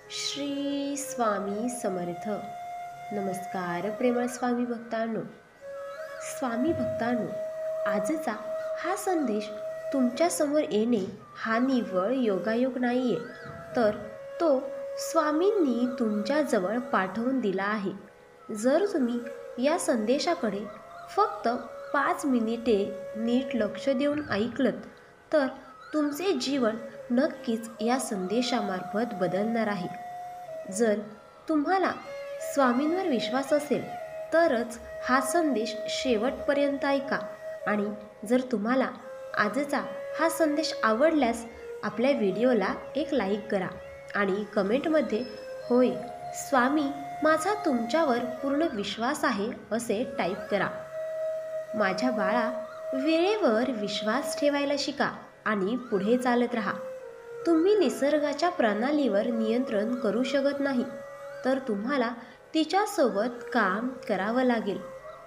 श्री स्वामी समर्थ. नमस्कार प्रेमळ स्वामी भक्तांनो. स्वामी भक्तांनो, आजचा हा संदेश तुमच्यासमोर येणे हा निव्वळ योगायोग नाही आहे, तर तो स्वामींनी तुमच्याजवळ पाठवून दिला आहे. जर तुम्ही या संदेशाकडे फक्त 5 मिनिटे नीट लक्ष देऊन ऐकलत तर तुमचे जीवन नक्कीच या संदेशामार्फत बदलणार आहे. जर तुम्हाला स्वामींवर विश्वास असेल तरच हा संदेश शेवटपर्यंत ऐका. आणि जर तुम्हाला आजचा हा संदेश आवडल्यास आपल्या व्हिडिओला एक लाईक करा आणि कमेंटमध्ये होय स्वामी, माझा तुमच्यावर पूर्ण विश्वास आहे असे टाईप करा. माझ्या बाळा, वेळेवर विश्वास ठेवायला शिका आणि पुढे चालत राहा. तुम्ही निसर्गाच्या प्रणालीवर नियंत्रण करू शकत नाही, तर तुम्हाला तिच्यासोबत काम करावं लागेल,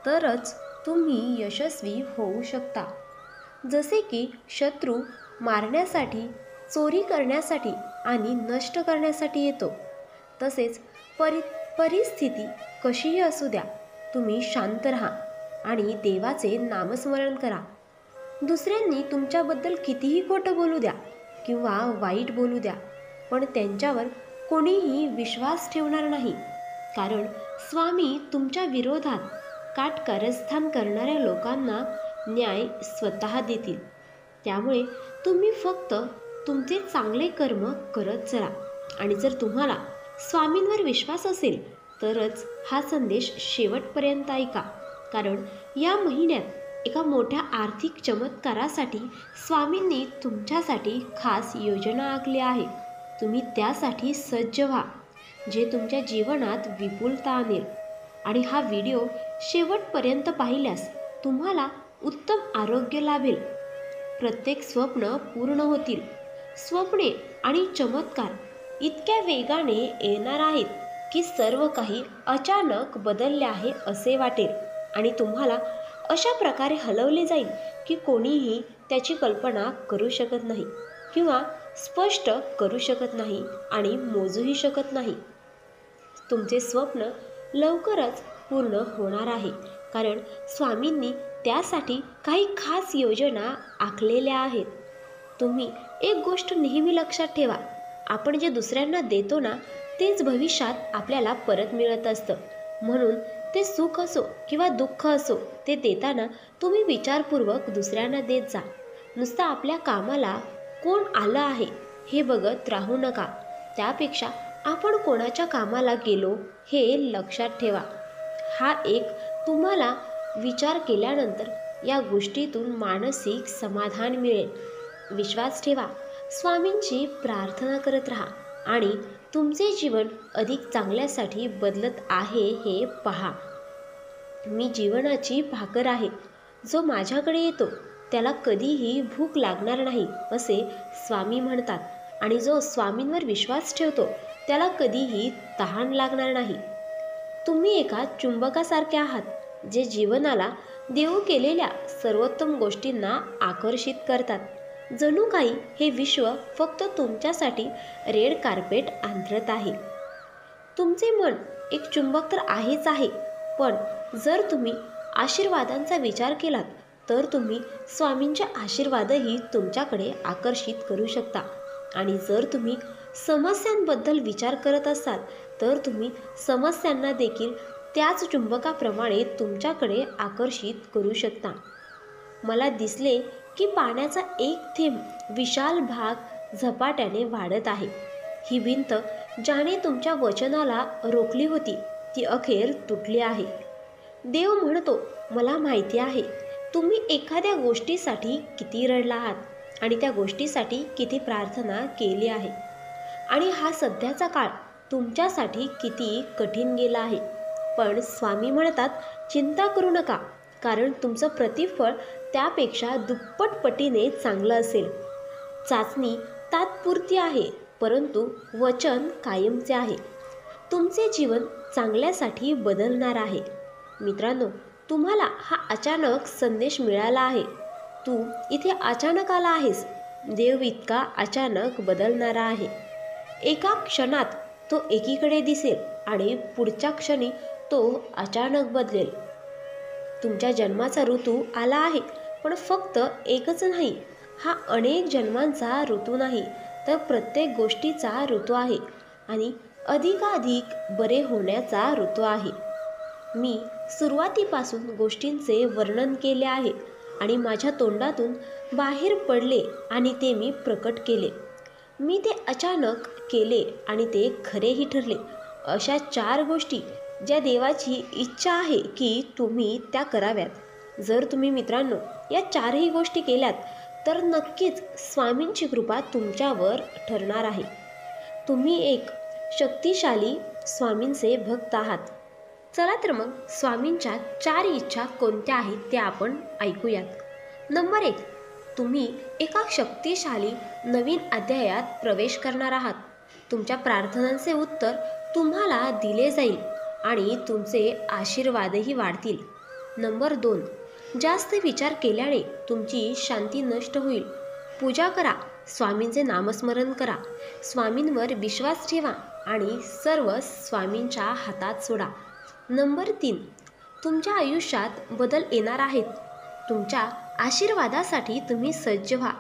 तरच तुम्ही यशस्वी होऊ शकता. जसे की शत्रू मारण्यासाठी, चोरी करण्यासाठी आणि नष्ट करण्यासाठी येतो, तसेच परिस्थिती कशीही असू द्या, तुम्ही शांत राहा आणि देवाचे नामस्मरण करा. दुसऱ्यांनी तुमच्याबद्दल कितीही खोटं बोलू द्या किंवा वाईट बोलू द्या, पण त्यांच्यावर कोणीही विश्वास ठेवणार नाही, कारण स्वामी तुमच्या विरोधात काटकारस्थान करणाऱ्या लोकांना न्याय स्वतः देतील. त्यामुळे तुम्ही फक्त तुमचे चांगले कर्म करत चला. आणि जर तुम्हाला स्वामींवर विश्वास असेल तरच हा संदेश शेवटपर्यंत ऐका, कारण या महिन्यात एका मोठ्या आर्थिक चमत्कारासाठी स्वामींनी तुमच्यासाठी खास योजना आखली आहे. तुम्ही त्यासाठी सज्ज व्हा, जे तुमच्या जीवनात विपुलता आणेल. आणि हा व्हिडिओ शेवटपर्यंत पाहिल्यास तुम्हाला उत्तम आरोग्य लाभेल, प्रत्येक स्वप्न पूर्ण होतील. स्वप्ने आणि चमत्कार इतक्या वेगाने येणार आहेत की सर्व काही अचानक बदलले आहे असे वाटेल, आणि तुम्हाला अशा प्रकारे हलवले जाईल की कोणीही त्याची कल्पना करू शकत नाही किंवा स्पष्ट करू शकत नाही आणि मोजूही शकत नाही. तुमचे स्वप्न लवकरच पूर्ण होणार आहे, कारण स्वामींनी त्यासाठी काही खास योजना आखलेल्या आहेत. तुम्ही एक गोष्ट नेहमी लक्षात ठेवा, आपण जे दुसऱ्यांना देतो ना, तेच भविष्यात आपल्याला परत मिळत असतं. म्हणून ते सुख असो किंवा दुःख असो, ते देताना तुम्ही विचारपूर्वक दुसऱ्यांना देत जा. नुसतं आपल्या कामाला कोण आलं आहे हे बघत राहू नका, त्यापेक्षा आपण कोणाच्या कामाला गेलो हे लक्षात ठेवा. हा एक तुम्हाला विचार केल्यानंतर या गोष्टीतून मानसिक समाधान मिळेल. विश्वास ठेवा, स्वामींची प्रार्थना करत राहा आणि तुमचे जीवन अधिक चांगल्यासाठी बदलत आहे हे पहा. मी जीवनाची भाकर आहे, जो माझ्याकडे येतो त्याला कधीही भूक लागणार नाही असे स्वामी म्हणतात. आणि जो स्वामींवर विश्वास ठेवतो त्याला कधीही तहान लागणार नाही. तुम्ही एका चुंबकासारखे आहात, जे जीवनाला देऊ केलेल्या सर्वोत्तम गोष्टींना आकर्षित करतात. जणू काही हे विश्व फक्त तुमच्यासाठी रेड कार्पेट अंथरत आहे. तुमचे मन एक चुंबक तर आहेच आहे, पण जर तुम्ही आशीर्वादांचा विचार केलात तर तुम्ही स्वामींचे आशीर्वादही तुमच्याकडे आकर्षित करू शकता. आणि जर तुम्ही समस्यांबद्दल विचार करत असाल तर तुम्ही समस्यांना देखील त्याच चुंबकाप्रमाणे तुमच्याकडे आकर्षित करू शकता. मला दिसले की पाण्याचा एक थेंब विशाल भाग झपाट्याने वाढत आहे. ही भिंत ज्याने तुमच्या वचनाला रोखली होती ती अखेर तुटली आहे. देव म्हणतो, मला माहिती आहे तुम्ही एखाद्या गोष्टीसाठी किती रडला आहात आणि त्या गोष्टीसाठी किती प्रार्थना केली आहे, आणि हा सध्याचा काळ तुमच्यासाठी किती कठीण गेला आहे. पण स्वामी म्हणतात, चिंता करू नका, कारण तुमचं प्रतिफळ त्यापेक्षा दुप्पट पटीने चांगलं असेल. चाचणी तात्पुरती आहे, परंतु वचन कायमचे आहे. तुमचे जीवन चांगल्यासाठी बदलणार आहे. मित्रांनो, तुम्हाला हा अचानक संदेश मिळाला आहे. तू इथे अचानक आला आहेस. देव इतका अचानक बदलणारा आहे. एका क्षणात तो एकीकडे दिसेल आणि पुढच्या क्षणी तो अचानक बदलेल. तुमच्या जन्माचा ऋतू आला आहे, पण फक्त एकच नाही. हा अनेक जन्मांचा ऋतू नाही, तर प्रत्येक गोष्टीचा ऋतू आहे आणि अधिकाधिक बरे होण्याचा ऋतू आहे. मी सुरुवातीपासून गोष्टींचे वर्णन केले आहे आणि माझ्या तोंडातून बाहेर पडले आणि ते मी प्रकट केले. मी ते अचानक केले आणि ते खरेही ठरले. अशा 4 गोष्टी ज्या देवाची इच्छा आहे की तुम्ही त्या कराव्यात. जर तुम्ही मित्रांनो या 4ही गोष्टी केल्यात तर नक्कीच स्वामींची कृपा तुमच्यावर ठरणार आहे. तुम्ही एक शक्तिशाली स्वामींचे भक्त आहात. चला तर मग स्वामींच्या 4 इच्छा कोणत्या आहेत ते आपण ऐकूयात. नंबर 1, तुम्ही एका शक्तिशाली नवीन अध्यायात प्रवेश करणार आहात. तुमच्या प्रार्थनांचे उत्तर तुम्हाला दिले जाईल आणि तुमचे आशीर्वादही वाढतील. नंबर 2, जास्त विचार केल्याने तुमची शांती नष्ट होईल. पूजा करा, स्वामींचे नामस्मरण करा, स्वामींवर विश्वास ठेवा आणि सर्व स्वामींच्या हातात सोडा. नंबर 3, तुमच्या आयुष्यात बदल येणार आहेत. तुमच्या आशीर्वादासाठी तुम्ही सज्ज व्हा.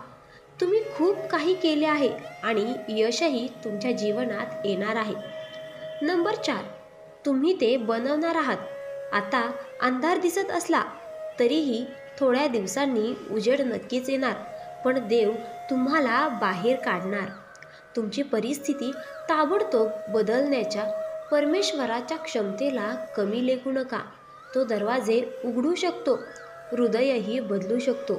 तुम्ही खूप काही केले आहे आणि यशही तुमच्या जीवनात येणार आहे. नंबर 4, तुम्ही ते बनवणार आहात. आता अंधार दिसत असला तरीही थोड्या दिवसांनी उजेड नक्कीच येणार, पण देव तुम्हाला बाहेर काढणार. तुमची परिस्थिती ताबडतोब बदलण्याच्या परमेश्वराच्या क्षमतेला कमी लेखू नका. तो दरवाजे उघडू शकतो, हृदयही बदलू शकतो.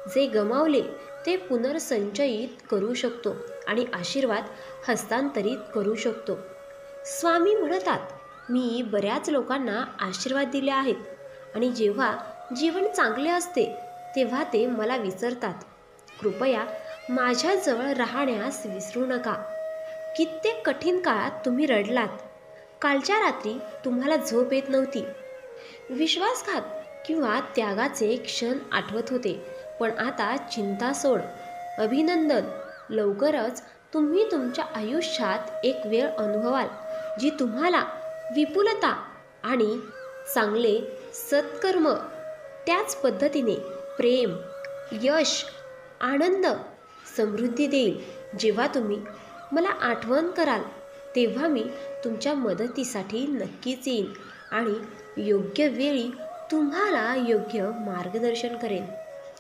जे गमावले ते पुनर्संचयित करू शकतो आणि आशीर्वाद हस्तांतरित करू शकतो. स्वामी म्हणतात, मी बऱ्याच लोकांना आशीर्वाद दिले आहेत आणि जेव्हा जीवन चांगले असते तेव्हा ते मला विसरतात. कृपया माझ्याजवळ राहण्यास विसरू नका. कित्येक कठीण काळात तुम्ही रडलात. कालच्या रात्री तुम्हाला झोप येत नव्हती. विश्वासघात किंवा त्यागाचे क्षण आठवत होते, पण आता चिंता सोड. अभिनंदन, लवकरच तुम्ही तुमच्या आयुष्यात एक वेळ अनुभवाल जी तुम्हाला विपुलता आणि चांगले सत्कर्म, त्याच पद्धतीने प्रेम, यश, आनंद, समृद्धी देईल. जेव्हा तुम्ही मला आठवण कराल तेव्हा मी तुमच्या मदतीसाठी नक्कीच येईन आणि योग्य वेळी तुम्हाला योग्य मार्गदर्शन करेन.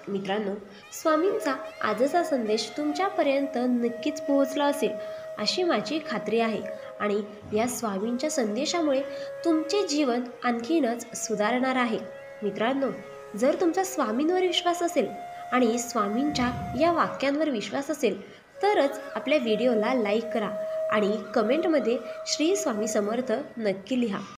मित्रांनो, स्वामींचा आजचा संदेश तुमच्यापर्यंत नक्कीच पोहोचला असेल अशी माझी खात्री आहे आणि या स्वामींच्या संदेशामुळे तुमचे जीवन आणखीनच सुधारणार आहे. मित्रांनो, जर तुमचा स्वामींवर विश्वास असेल आणि स्वामींच्या या वाक्यांवर विश्वास असेल तरच आपल्या व्हिडिओला लाईक करा आणि कमेंटमध्ये श्री स्वामी समर्थ नक्की लिहा.